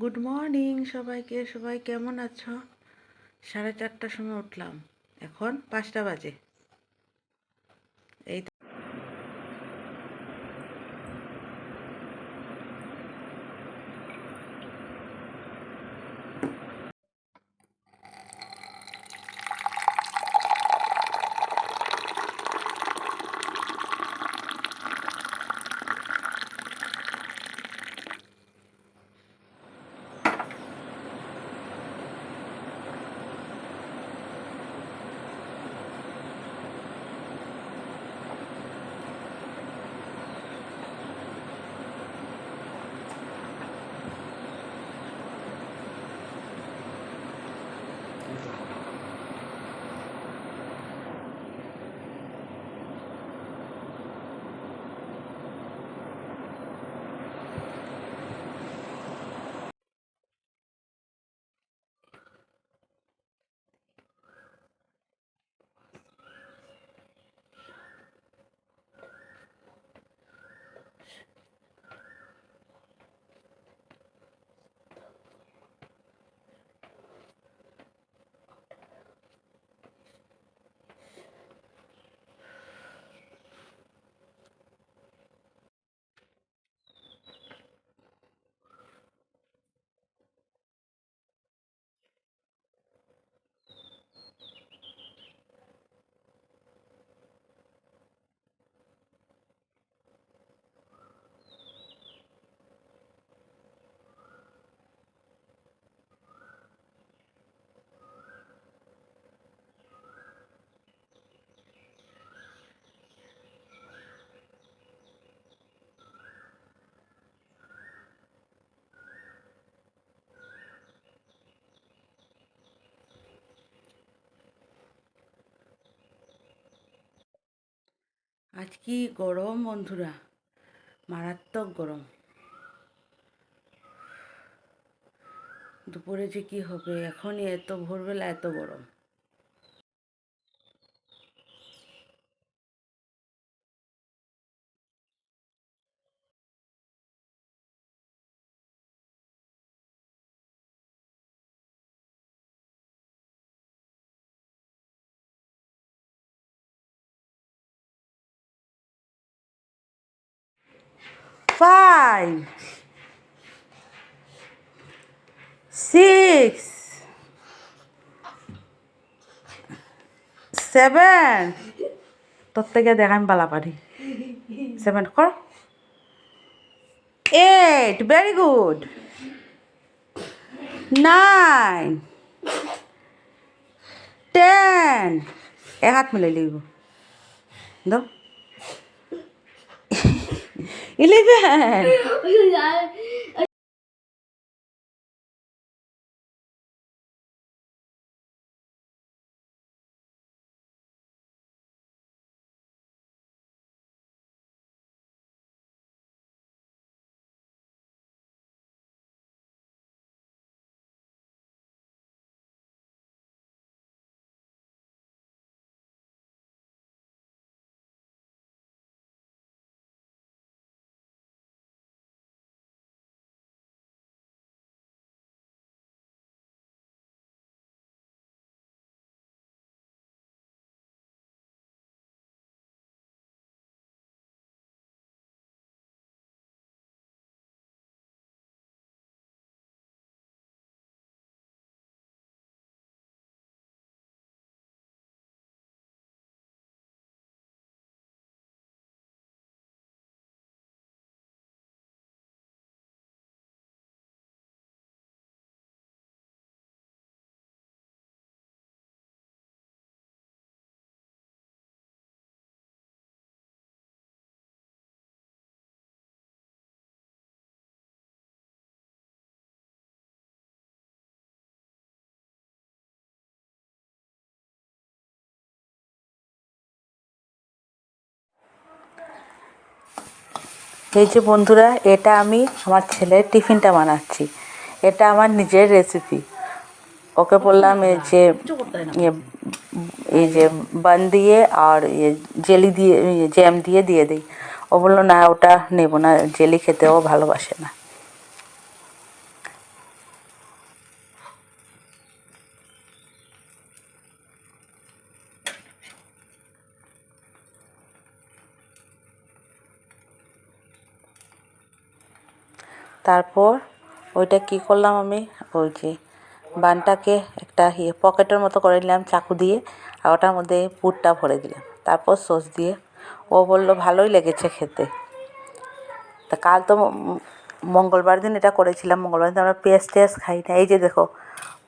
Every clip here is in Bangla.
গুড মর্নিং সবাইকে। সবাই কেমন আছো? 4:30টার সময় উঠলাম, এখন 5টা বাজে। এই আজ কি গরম বন্ধুরা, মারাত্মক গরম। দুপুরে যে কি হবে, এখনই এত ভোরবেলা এত গরম। ফাইভ, সিক্স, সেভেন, তোর থেকে দেখান পালা পারি। 7 কর। 8, ভেরি গুড। 9, 10, হাত মিলাই লিখব। দাও। 11। এই যে বন্ধুরা, এটা আমি আমার ছেলের টিফিনটা বানাচ্ছি। এটা আমার নিজের রেসিপি। ওকে বললাম এই যে বান দিয়ে আর জেলি দিয়ে, জ্যাম দিয়ে দিই। ও বললো না, ওটা নেব না, জেলি খেতেও ভালোবাসে না। তারপর ওইটা কি করলাম আমি, ওই যে বানটাকে একটা পকেটের মতো করে নিলাম চাকু দিয়ে, আর ওটার মধ্যে পুরটা ভরে দিলাম, তারপর সস দিয়ে। ও বলল ভালোই লেগেছে খেতে। তা কাল তো মঙ্গলবার দিন এটা করেছিলাম, মঙ্গলবার দিন আমরা পেঁয়াজ টেয়াজ খাই না। এই যে দেখো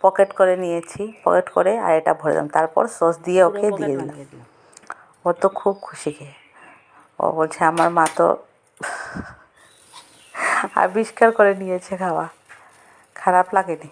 পকেট করে নিয়েছি, পকেট করে আর এটা ভরে দিলাম, তারপর সস দিয়ে ওকে দিয়ে দিলাম। ও তো খুব খুশি খেয়ে। ও বলছে আমার মা তো আবিষ্কার করে নিয়েছে খাওয়া, খারাপ লাগেনি।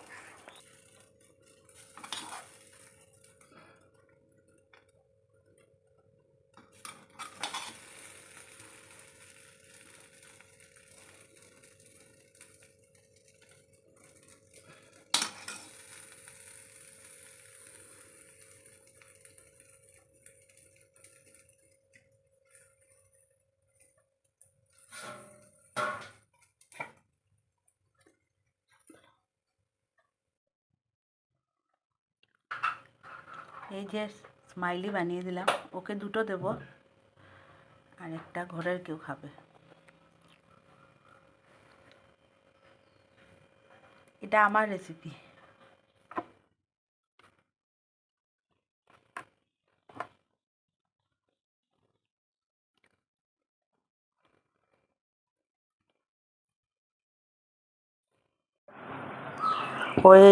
এই যে স্মাইলি বানিয়ে দিলাম, ওকে দুটো দেব, আর একটা ঘরের কেউ খাবে। এটা আমার রেসিপি।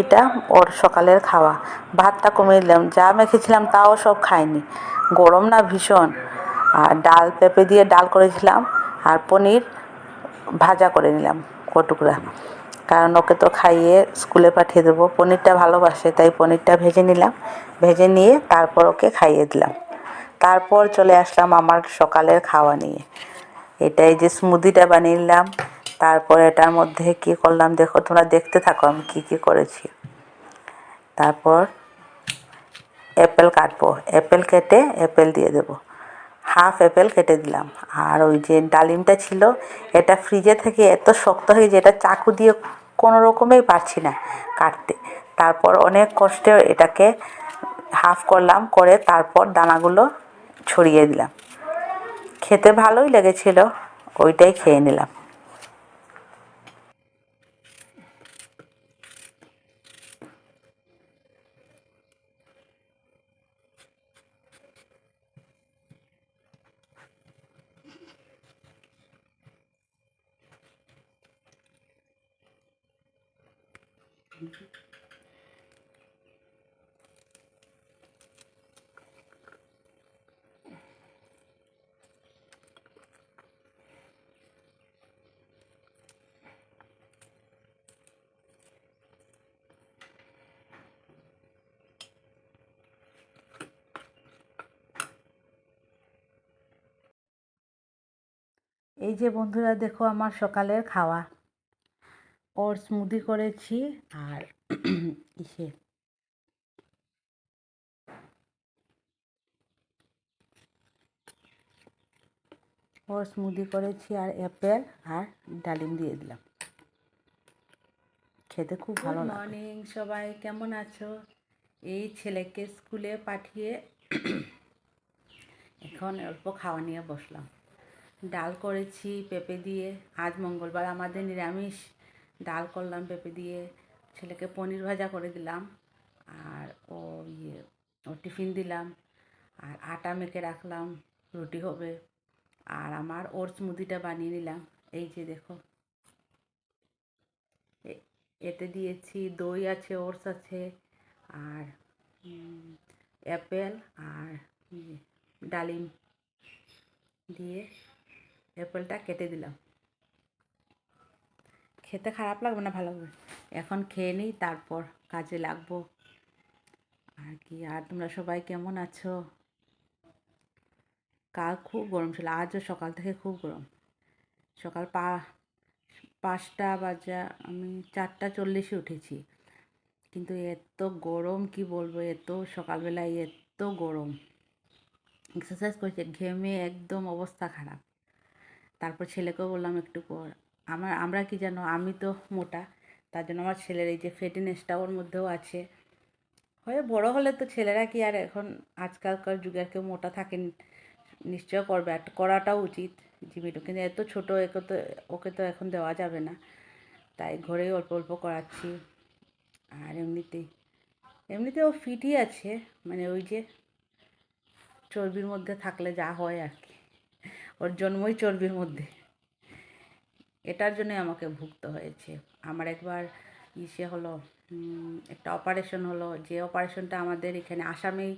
এটা ওর সকালের খাওয়া। ভাতটা কমিয়ে দিলাম, যা মেখেছিলাম তাও সব খায়নি, গরম না ভীষণ। আর ডাল পেঁপে দিয়ে ডাল করেছিলাম, আর পনির ভাজা করে নিলাম কটুকরা, কারণ ওকে তো খাইয়ে স্কুলে পাঠিয়ে দেবো। পনিরটা ভালোবাসে, তাই পনিরটা ভেজে নিলাম, ভেজে নিয়ে তারপর ওকে খাইয়ে দিলাম। তারপর চলে আসলাম আমার সকালের খাওয়া নিয়ে। এটাই যে স্মুদিটা বানিয়ে নিলাম, তারপর এটার মধ্যে কী করলাম দেখো, তোমরা দেখতে থাকো আমি কী কী করেছি। তারপর অ্যাপেল কাটবো, অ্যাপেল কেটে অ্যাপেল দিয়ে দেবো, হাফ অ্যাপেল কেটে দিলাম। আর ওই যে ডালিমটা ছিল, এটা ফ্রিজে থেকে এত শক্ত হয়ে যে এটা চাকু দিয়ে কোনো রকমেই পারছি না কাটতে। তারপর অনেক কষ্টে এটাকে হাফ করলাম, করে তারপর দানাগুলো ছড়িয়ে দিলাম। খেতে ভালোই লেগেছিল, ওইটাই খেয়ে নিলাম। এই যে বন্ধুরা দেখো আমার সকালের খাওয়া, ওর স্মুদি করেছি, আর ইসে ওর স্মুদি করেছি, আর অ্যাপেল আর ডালিম দিয়ে দিলাম। খেতে খুব ভালো লাগে। গুড মর্নিং সবাই, কেমন আছো? এই ছেলেকে স্কুলে পাঠিয়ে এখন অল্প খাওয়া নিয়ে বসলাম। ডাল করেছি পেঁপে দিয়ে, আজ মঙ্গলবার আমাদের নিরামিষ। ডাল করলাম পেঁপে দিয়ে, ছেলেকে পনির ভাজা করে দিলাম, আর ও টিফিন দিলাম, আর আটা মেখে রাখলাম, রুটি হবে। আর আমার ওর স্মুদিটা বানিয়ে নিলাম। এই যে দেখো, এতে দিয়েছি দই আছে, ওটস আছে, আর অ্যাপেল আর ডালিম দিয়ে অ্যাপেলটা কেটে দিলাম। খেতে খারাপ লাগবে না, ভালো লাগবে। এখন খেয়ে নিই, তারপর কাজে লাগবো আর কি। আর তোমরা সবাই কেমন আছো? কাল খুব গরম ছিল, আজও সকাল থেকে খুব গরম। সকাল 5টা বাজে, আমি 4:40 উঠেছি, কিন্তু এত গরম কি বলবো, এত সকালবেলায় এত গরম। এক্সারসাইজ করেছি, ঘেমে একদম অবস্থা খারাপ। তারপর ছেলেকেও বললাম একটু কর। আমরা কি জানো, আমি তো মোটা, তার জন্য আমার ছেলের এই যে ফেটিনেসটা ওর মধ্যেও আছে। হয়ে বড় হলে তো ছেলেরা কি আর এখন আজকালকার যুগের কেউ মোটা থাকেন, নিশ্চয় করবে, আর করাটাও উচিত জিমিটো, কিন্তু এত ছোটো ওকে তো এখন দেওয়া যাবে না। তাই ঘরেই অল্প অল্প করাচ্ছি। আর এমনিতেও ফিটই আছে, মানে ওই যে চর্বির মধ্যে থাকলে যা হয় আর কি, ওর জন্মই চর্বির মধ্যে, এটার জন্যই আমাকে ভুগতে হয়েছে। আমার একবার হলো, একটা অপারেশন হলো, যে অপারেশনটা আমাদের এখানে আসামেই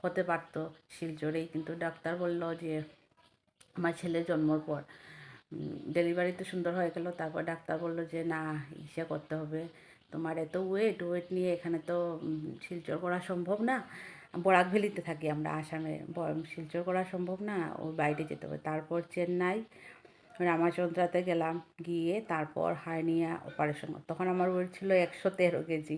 হতে পারতো, শিলচরেই, কিন্তু ডাক্তার বলল যে আমার ছেলে জন্মর পর ডেলিভারি তো সুন্দর হয়ে গেল, তারপর ডাক্তার বলল যে না, করতে হবে, তোমার এত ওয়েট নিয়ে এখানে তো শিলচর করা সম্ভব না, বরাক ভ্যালিতে থাকি আমরা আসামে, শিলচর করা সম্ভব না, ওই বাইরে যেতে হবে। তারপর চেন্নাই রামাচন্দ্রাতে গেলাম, গিয়ে তারপর হার্নিয়া অপারেশন, তখন আমার ওয়েট ছিল 113 কেজি।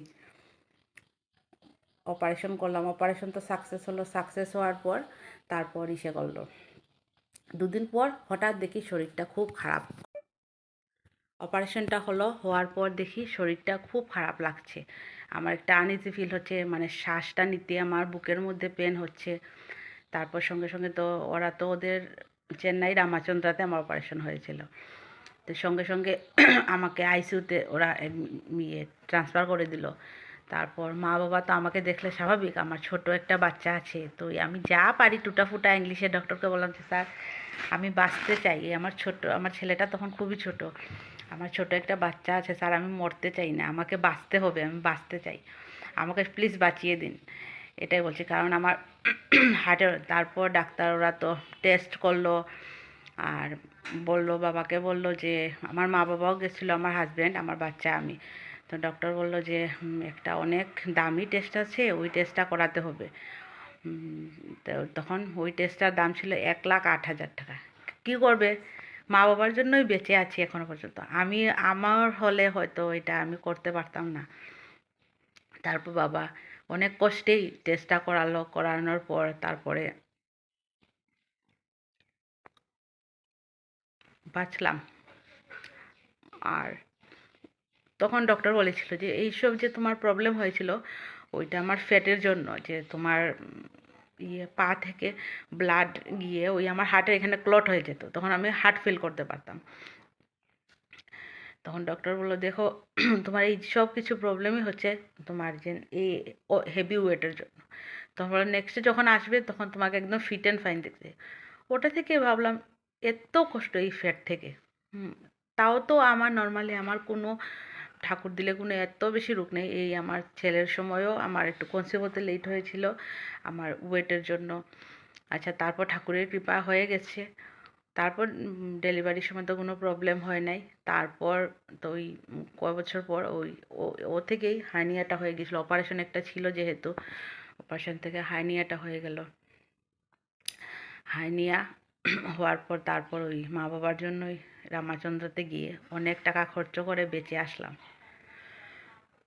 অপারেশন করলাম, অপারেশন তো সাকসেস হলো, সাকসেস হওয়ার পর তারপর করলো, দুদিন পর হঠাৎ দেখি শরীরটা খুব খারাপ। অপারেশনটা হওয়ার পর দেখি শরীরটা খুব খারাপ লাগছে, আমার একটা আনইজি ফিল হচ্ছে, মানে শ্বাসটা নিতে আমার বুকের মধ্যে পেন হচ্ছে। তারপর সঙ্গে সঙ্গে তো ওরা তো ওদের চেন্নাই রামাচন্দ্রাতে আমার অপারেশন হয়েছিল, তো সঙ্গে সঙ্গে আমাকে আইসিইউতে ওরা ট্রান্সফার করে দিল। তারপর মা বাবা তো আমাকে দেখলে স্বাভাবিক, আমার ছোট একটা বাচ্চা আছে, তো আমি যা পারি টুটাফুটা ইংলিশে ডক্টরকে বললাম যে স্যার আমি বাঁচতে চাই, আমার ছেলেটা তখন খুবই ছোট, আমার ছোট একটা বাচ্চা আছে স্যার, আমি মরতে চাই না, আমাকে বাঁচতে হবে, আমি বাঁচতে চাই, আমাকে প্লিজ বাঁচিয়ে দিন, এটাই বলছি। কারণ আমার হার্টের, তারপর ডাক্তার ওরা তো টেস্ট করলো, আর বাবাকে বললো যে, আমার মা বাবাও গেছিলো, আমার হাজব্যান্ড, আমার বাচ্চা, আমি, তো ডক্টর বললো যে একটা অনেক দামি টেস্ট আছে, ওই টেস্টটা করাতে হবে। তো তখন ওই টেস্টটার দাম ছিল 1,08,000 টাকা। কী করবে, মা বাবার জন্যই বেঁচে আছি এখনো পর্যন্ত, আমার হলে হয়তো এটা আমি করতে পারতাম না। তারপর বাবা অনেক কষ্টেই টেস্টটা করানোর পর তারপরে বাঁচলাম। আর তখন ডক্টর বলেছিল যে এইসব যে তোমার প্রবলেম হয়েছিল ওইটা আমার ফ্যাটের জন্য, যে তোমার পা থেকে ব্লাড গিয়ে ওই আমার হার্টের এখানে ক্লট হয়ে যেত, তখন আমি হার্ট ফিল করতে পারতাম। তখন ডক্টর বললো দেখো তোমার এই সব কিছু প্রবলেমই হচ্ছে তোমার যে এই হেভি ওয়েটের জন্য, তখন বললো নেক্সটে যখন আসবে তখন তোমাকে একদম ফিট অ্যান্ড ফাইন দেখতে। ওটা থেকে ভাবলাম এত কষ্ট এই ফ্যাট থেকে, তাও তো আমার নর্মালি আমার কোনো ঠাকুর দিলে কোনো এত বেশি রোগ নেই, এই আমার ছেলের সময়ও আমার একটু কনসিভ হতে লেট হয়েছিল আমার ওয়েটের জন্য। আচ্ছা, তারপর ঠাকুরের কৃপা হয়ে গেছে, তারপর ডেলিভারির সময় তো কোনো প্রবলেম হয় নাই। তারপর তো ওই কয় বছর পর ওই ও থেকেই হার্নিয়াটা হয়ে গেছিলো, অপারেশন একটা ছিল যেহেতু, অপারেশন থেকে হার্নিয়াটা হয়ে গেল। হার্নিয়া হওয়ার পর তারপর ওই মা বাবার জন্যই রামাচন্দ্রতে গিয়ে অনেক টাকা খরচ করে বেঁচে আসলাম।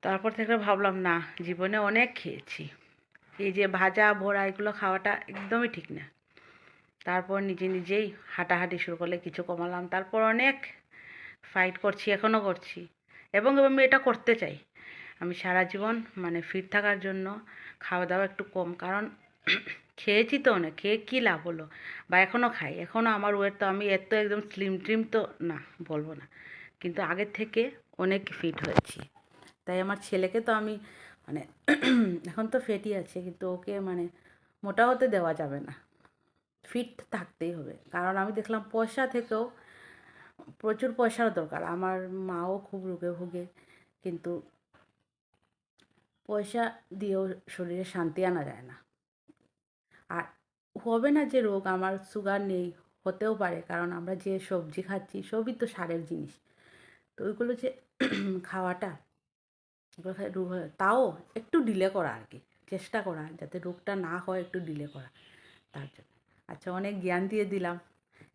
তারপর থেকে ভাবলাম না, জীবনে অনেক খেয়েছি, এই যে ভাজা ভোড়া এগুলো খাওয়াটা একদমই ঠিক না। তারপর নিজেই হাঁটাহাঁটি শুরু করলে কিছু কমালাম, তারপর অনেক ফাইট করছি, এখনও করছি, এবং আমি এটা করতে চাই। আমি সারা জীবন মানে ফিট থাকার জন্য খাওয়া দাওয়া একটু কম, কারণ খেয়েছি তো অনেক, খেয়ে কী লাভ হলো, বা এখনও খাই, এখনও আমার ওয়েট তো আমি এত একদম স্লিম ট্রিম তো না বলবো না, কিন্তু আগের থেকে অনেক ফিট হয়েছি। তাই আমার ছেলেকে তো আমি মানে এখন তো ফেটই আছে, কিন্তু ওকে মানে মোটা হতে দেওয়া যাবে না, ফিট থাকতেই হবে। কারণ আমি দেখলাম পয়সা থেকেও প্রচুর পয়সার দরকার, আমার মাও খুব রোগে ভোগে, কিন্তু পয়সা দিয়েও শরীরে শান্তি আনা যায় না। আর হবে না যে রোগ, আমার সুগার নেই, হতেও পারে, কারণ আমরা যে সবজি খাচ্ছি সবই তো সারের জিনিস, তো ওইগুলো যে খাওয়াটা রোগ হয়, তাও একটু ডিলে করা আর কি, চেষ্টা করা যাতে রোগটা না হয়, একটু ডিলে করা, তার জন্য। আচ্ছা, অনেক জ্ঞান দিয়ে দিলাম,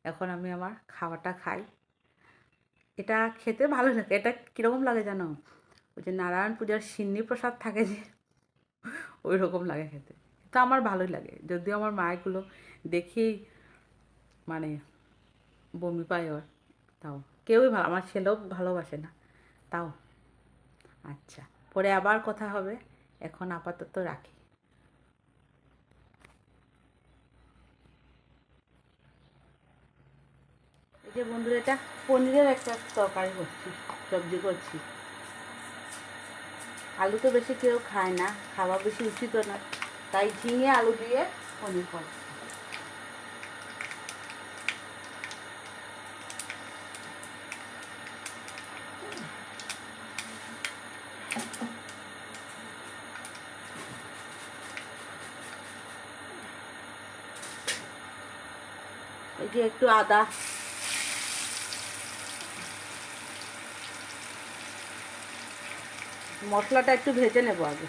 এখন আমি আমার খাওয়াটা খাই। এটা খেতে ভালো লাগে, এটা কীরকম লাগে জানো, ওই যে নারায়ণ পূজার সিন্নি প্রসাদ থাকে যে, ওই রকম লাগে খেতে, তো আমার ভালোই লাগে, যদিও আমার মায়েরগুলো দেখেই মানে বমি পায় ওর, তাও কেউই ভালো, আমার ছেলেও ভালোবাসে না, তাও। আচ্ছা, পরে আবার কথা হবে, এখন আপাতত রাখি। এই যে বন্ধুরা, এটা পনিরের একটা তরকারি করছি। সবজি করছি। আলু তো বেশি কেউ খায় না, খাওয়া বেশি উচিত না, তাই ঝিঙে আলু দিয়ে পনির করছি। এই যে একটু আদা, মশলাটা একটু ভেজে নেব আগে।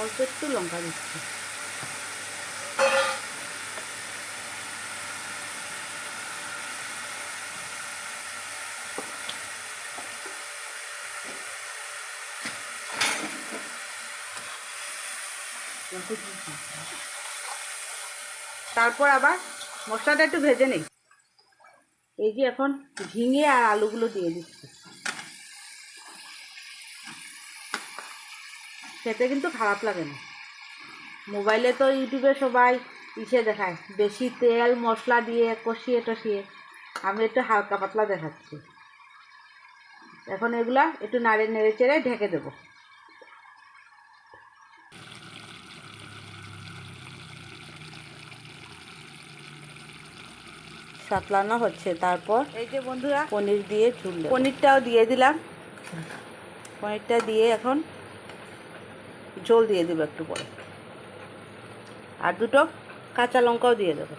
অল্প একটু লঙ্কা দিচ্ছি। তারপর আবার মশলাটা একটু ভেজে নেই। এই যে এখন ঝিঙে আর আলুগুলো দিয়ে দিচ্ছি। খেতে কিন্তু খারাপ লাগে না। মোবাইলে তো ইউটিউবে সবাই দেখায় বেশি তেল মশলা দিয়ে কষিয়ে টষিয়ে, আমি একটু হালকা পাতলা দেখাচ্ছি। এখন এগুলা একটু নেড়ে চেড়ে ঢেকে দেবো। সাতলানো হচ্ছে। তারপর এই যে বন্ধুরা পনির দিয়ে ঝুললে, পনিরটাও দিয়ে দিলাম। পনিরটা দিয়ে এখন ঝোল দিয়ে দেবো একটু পরে, আর দুটো কাঁচা লঙ্কাও দিয়ে দেবো।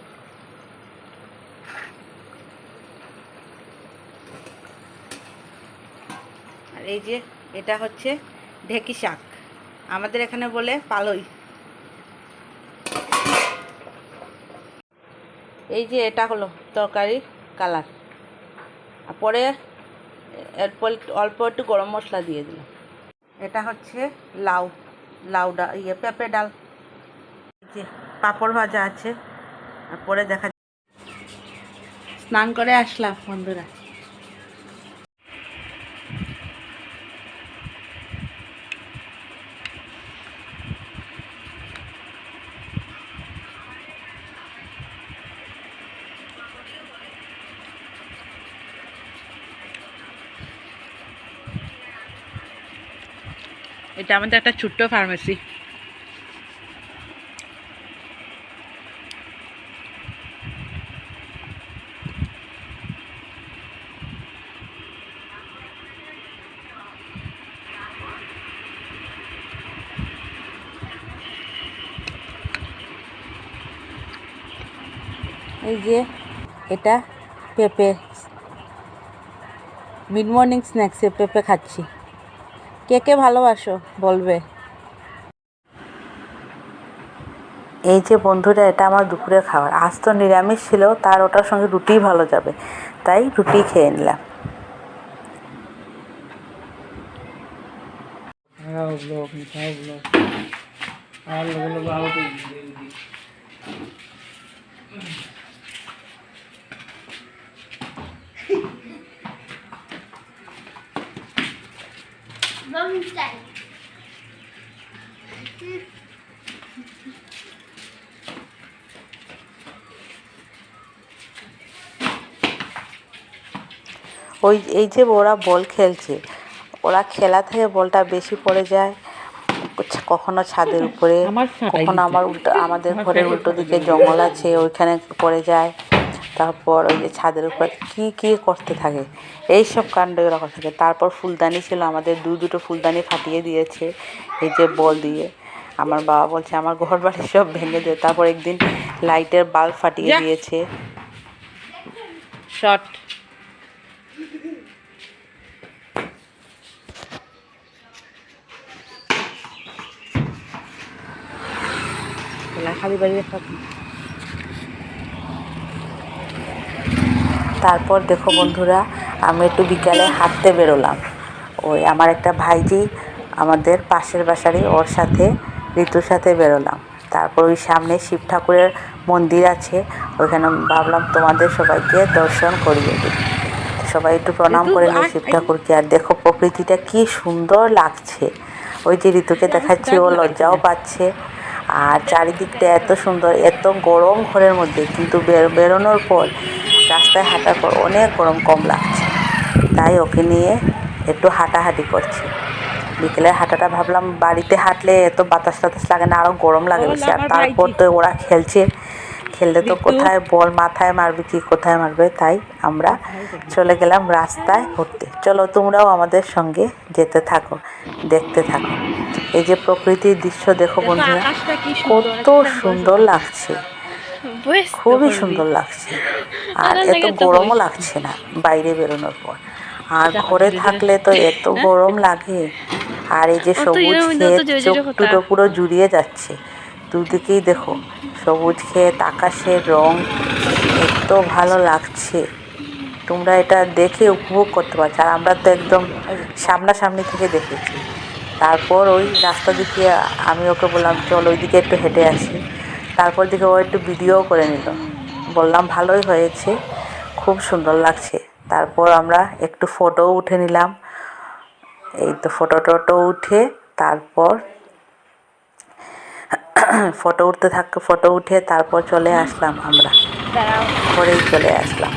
আর এই যে এটা হচ্ছে ঢেকি শাক, আমাদের এখানে বলে পালই। এই যে এটা হলো তরকারি কালার। আর পরে এরপর অল্প একটু গরম মশলা দিয়ে দিলাম। এটা হচ্ছে লাউ, ডাল, পেঁপে ডাল। যে পাঁপড় ভাজা আছে। আর পরে দেখা, স্নান করে আসলাম বন্ধুরা। এটা আমাদের একটা ছোট্ট ফার্মেসি। এই যে এটা পেঁপে, মিড মর্নিং স্ন্যাক্সে পেঁপে খাচ্ছি। কে কে ভালোবাসো বলবে। এই যে বন্ধুরা, এটা আমার দুপুরের খাবার। আজ তো নিরামিষ ছিল, তার ওটার সঙ্গে রুটিই ভালো যাবে, তাই রুটি খেয়ে নিলাম। এই যে ওরা বল খেলছে, ওরা খেলা থেকে বলটা বেশি পড়ে যায়, কখনো ছাদের উপরে, কখনো আমাদের ঘরের উল্টো দিকে জঙ্গল আছে ওইখানে পড়ে যায়। তারপর ওই যে ছাদের উপর কি করতে থাকে, এই সব কাণ্ড ওরা করতে থাকে। তারপর ফুলদানি ছিল আমাদের, দুটো ফুলদানি ফাটিয়ে দিয়েছে এই যে বল দিয়ে। আমার বাবা বলছে আমার ঘর বাড়ি সব ভেঙে দেয়। তারপর একদিন লাইটের বাল্ব ফাটিয়ে দিয়েছে। শর্ট খালি বাড়ি। তারপর দেখো বন্ধুরা, আমি একটু বিকালে হাঁটতে বেরোলাম। ওই আমার একটা ভাইজি আমাদের পাশের বাসারই, ওর সাথে ঋতুর সাথে বেরোলাম। তারপর ওই সামনে শিব ঠাকুরের মন্দির আছে, ওইখানে ভাবলাম তোমাদের সবাইকে দর্শন করিয়ে দিই। সবাই একটু প্রণাম করে নিয়ে শিব ঠাকুরকে। আর দেখো প্রকৃতিটা কি সুন্দর লাগছে। ওই যে ঋতুকে দেখাচ্ছি, ও লজ্জাও পাচ্ছে। আর চারিদিকটা এত সুন্দর, এত গরম ঘরের মধ্যে, কিন্তু বেরোনোর পর রাস্তায় হাঁটার পর অনেক গরম কম লাগছে। তাই ওকে নিয়ে একটু হাঁটাহাঁটি করছি। বিকেলের হাঁটাটা ভাবলাম বাড়িতে হাঁটলে এত বাতাস টাতাস লাগে না, আরও গরম লাগে বেশি। আর তারপর তো ওরা খেলছে, খেললে তো কোথায় বল মাথায় মারবে কি কোথায় মারবে, তাই আমরা চলে গেলাম রাস্তায় ঘুরতে। চলো তোমরাও আমাদের সঙ্গে যেতে থাকো, দেখতে থাকো। এই যে প্রকৃতির দৃশ্য দেখো বন্ধুরা, কত সুন্দর লাগছে, খুবই সুন্দর লাগছে। আর এত গরমও লাগছে না বাইরে বেরোনোর পর। আর ঘরে থাকলে তো এত গরম লাগে। আর এই যে সবুজ ক্ষেত, চোখ দুটো পুরো জুড়িয়ে যাচ্ছে। দুদিকেই দেখো সবুজ ক্ষেত, আকাশের রং, এত ভালো লাগছে। তোমরা এটা দেখে উপভোগ করতে পারছো। আর আমরা তো একদম সামনাসামনি থেকে দেখেছি। তারপর ওই রাস্তা দিকে আমি ওকে বললাম চল ওইদিকে একটু হেঁটে আসি। তারপর দিকে ও একটু ভিডিও করে নিল। বললাম ভালোই হয়েছে, খুব সুন্দর লাগছে। তারপর আমরা একটু ফটোও উঠে নিলাম। এই তো ফটো উঠে তারপর ফটো উঠে তারপর চলে আসলাম আমরা ঘরেই চলে আসলাম।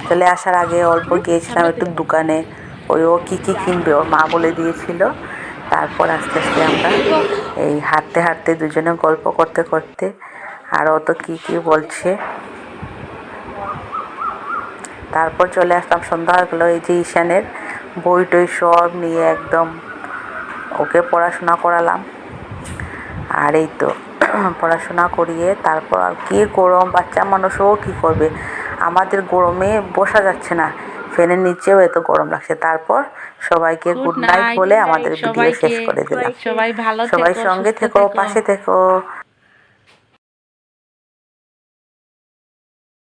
চলে আসার আগে অল্প গিয়েছিলাম একটু দোকানে, ও কী কিনবে ওর মা বলে দিয়েছিল। তারপর আস্তে আস্তে আমরা এই হাঁটতে হাঁটতে দুজনে গল্প করতে করতে, আর ও তো কী বলছে। তারপর চলে আসলাম, সন্ধ্যা হয়ে গেলো। এই যে ঈশানের বই টই সব নিয়ে একদম ওকে পড়াশোনা করালাম। আর এই তো পড়াশোনা করিয়ে তারপর আর কি গরম, বাচ্চা মানুষও কী করবে, আমাদের গরমে বসা যাচ্ছে না, ফ্যানের নিচেও এত গরম লাগছে। তারপর সবাইকে গুড নাইট বলে আমাদের ভিডিও শেষ করে দিলাম। সবাই সঙ্গে থেকো, পাশে থেকো।